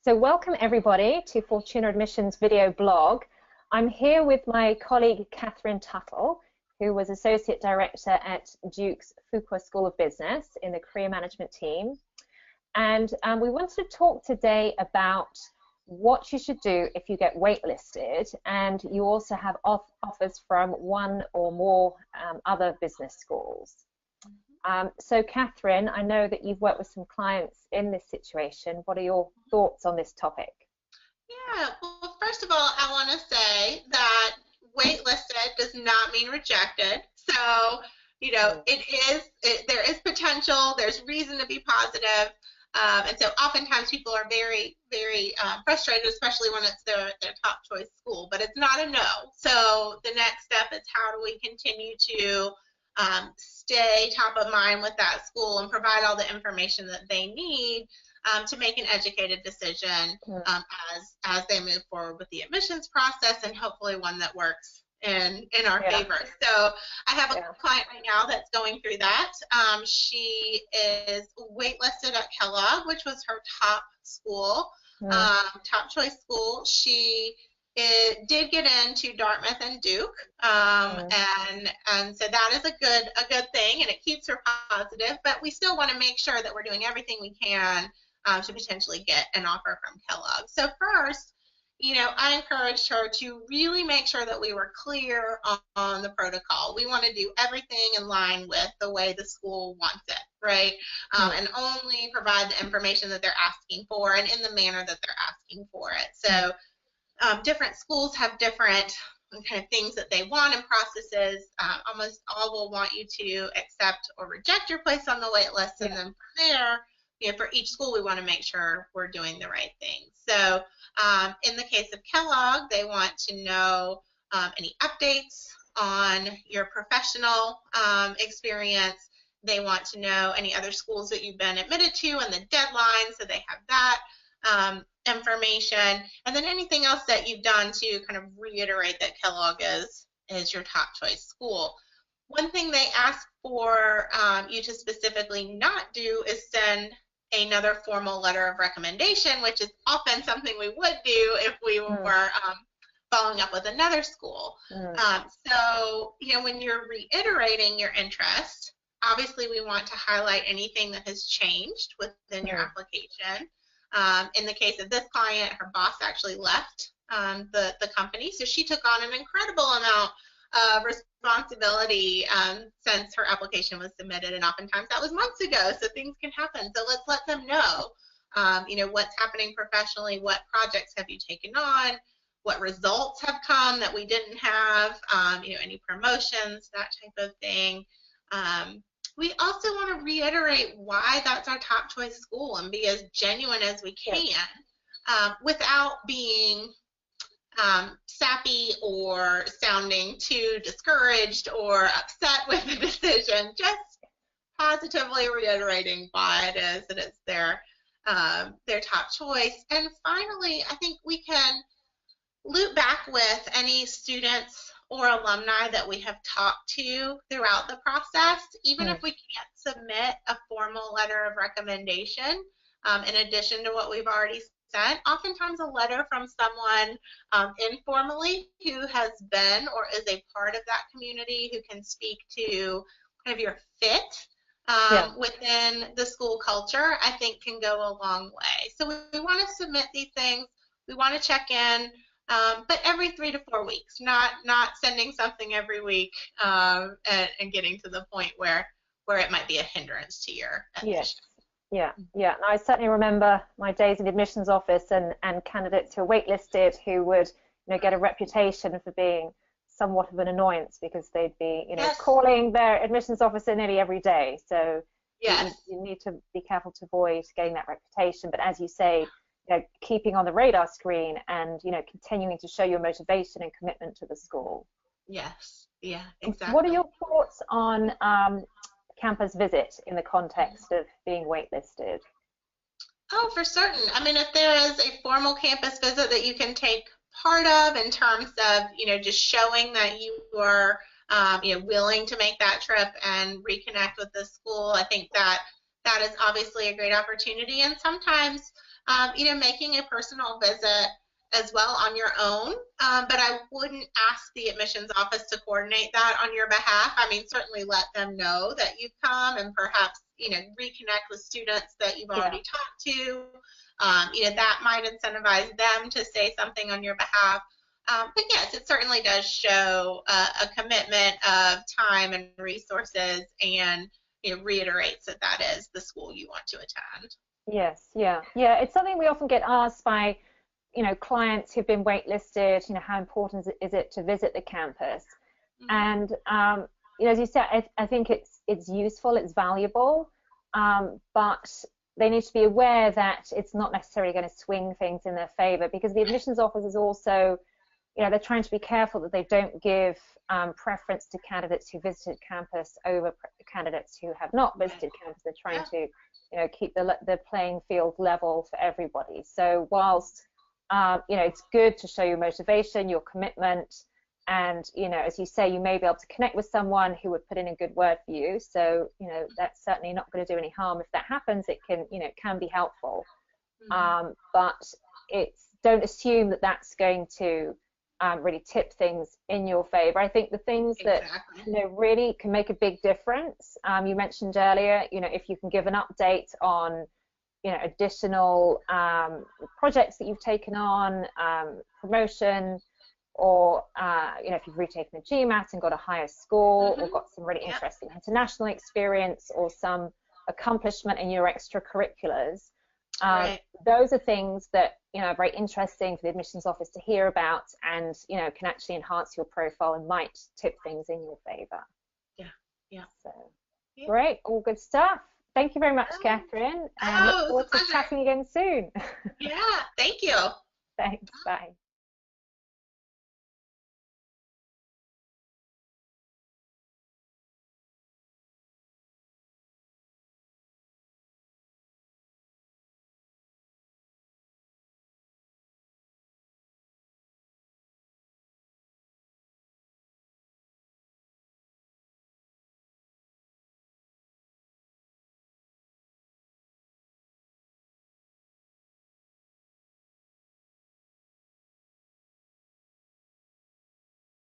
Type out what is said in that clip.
So welcome everybody to Fortuna Admissions video blog. I'm here with my colleague Catherine Tuttle, who was Associate Director at Duke's Fuqua School of Business in the Career Management team. And we wanted to talk today about what you should do if you get waitlisted, and you also have offers from one or more other business schools. So Catherine, I know that you've worked with some clients in this situation. What are your thoughts on this topic? Yeah, well, first of all, I want to say that waitlisted does not mean rejected. So, you know, there is potential, there's reason to be positive. And so oftentimes people are very, very frustrated, especially when it's their top choice school, but it's not a no. So the next step is, how do we continue to stay top of mind with that school and provide all the information that they need to make an educated decision as they move forward with the admissions process, and hopefully one that works in our favor. So I have a client right now that's going through that. She is waitlisted at Kellogg, which was her top school, top choice school. She did get into Dartmouth and Duke, and so that is a good thing, and it keeps her positive. But we still want to make sure that we're doing everything we can to potentially get an offer from Kellogg. So first, you know, I encouraged her to really make sure that we were clear on the protocol. We want to do everything in line with the way the school wants it, right? And only provide the information that they're asking for and in the manner that they're asking for it. So different schools have different kind of things that they want in processes. Almost all will want you to accept or reject your place on the wait list, and then from there, you know, for each school, we want to make sure we're doing the right thing. So in the case of Kellogg, they want to know any updates on your professional experience. They want to know any other schools that you've been admitted to and the deadline, so they have that information. And then anything else that you've done to kind of reiterate that Kellogg is your top choice school. One thing they ask for you to specifically not do is send another formal letter of recommendation, which is often something we would do if we were following up with another school. So, you know, when you're reiterating your interest, obviously we want to highlight anything that has changed within your application. In the case of this client, her boss actually left the company, so she took on an incredible amount of responsibility since her application was submitted, and oftentimes that was months ago, so things can happen. So let's let them know, you know, what's happening professionally, what projects have you taken on, what results have come that we didn't have, you know, any promotions, that type of thing. We also want to reiterate why that's our top choice school and be as genuine as we can without being sappy or sounding too discouraged or upset with the decision. Just positively reiterating why it is that it's their top choice. And finally, I think we can loop back with any students or alumni that we have talked to throughout the process, even if we can't submit a formal letter of recommendation in addition to what we've already sent. Oftentimes a letter from someone informally who has been or is a part of that community, who can speak to kind of your fit within the school culture, I think can go a long way. So we want to submit these things. We want to check in, but every 3 to 4 weeks, not sending something every week and getting to the point where it might be a hindrance to your admission. Yeah. And I certainly remember my days in the admissions office and candidates who are waitlisted who would, you know, get a reputation for being somewhat of an annoyance because they'd be, you know, calling their admissions officer nearly every day. So you need to be careful to avoid getting that reputation. But as you say, you know, keeping on the radar screen and, you know, continuing to show your motivation and commitment to the school. Yes. Yeah, exactly. What are your thoughts on campus visit in the context of being waitlisted? Oh, for certain. I mean, if there is a formal campus visit that you can take part of in terms of, you know, just showing that you are, you know, willing to make that trip and reconnect with the school, I think that is obviously a great opportunity. And sometimes Making a personal visit as well on your own, but I wouldn't ask the admissions office to coordinate that on your behalf. I mean, certainly let them know that you've come and perhaps, reconnect with students that you've already talked to. That might incentivize them to say something on your behalf. But yes, it certainly does show a commitment of time and resources, and reiterates that that is the school you want to attend. Yes, yeah. It's something we often get asked by, clients who've been waitlisted, how important is it to visit the campus? And, as you said, I think it's useful, it's valuable, but they need to be aware that it's not necessarily going to swing things in their favor, because the admissions office is also, they're trying to be careful that they don't give preference to candidates who visited campus over candidates who have not visited campus. They're trying to, keep the playing field level for everybody. So whilst, it's good to show your motivation, your commitment, and, as you say, you may be able to connect with someone who would put in a good word for you. So, that's certainly not going to do any harm. If that happens, it can, it can be helpful. But don't assume that that's going to really tip things in your favor. I think the things that really can make a big difference, you mentioned earlier, if you can give an update on additional projects that you've taken on, promotion, or if you've retaken a GMAT and got a higher score, or got some really interesting international experience, or some accomplishment in your extracurriculars. Those are things that are very interesting for the admissions office to hear about, and can actually enhance your profile and might tip things in your favor. So great, all good stuff. Thank you very much, Catherine, and look forward to chatting again soon. Thank you. Thanks, bye.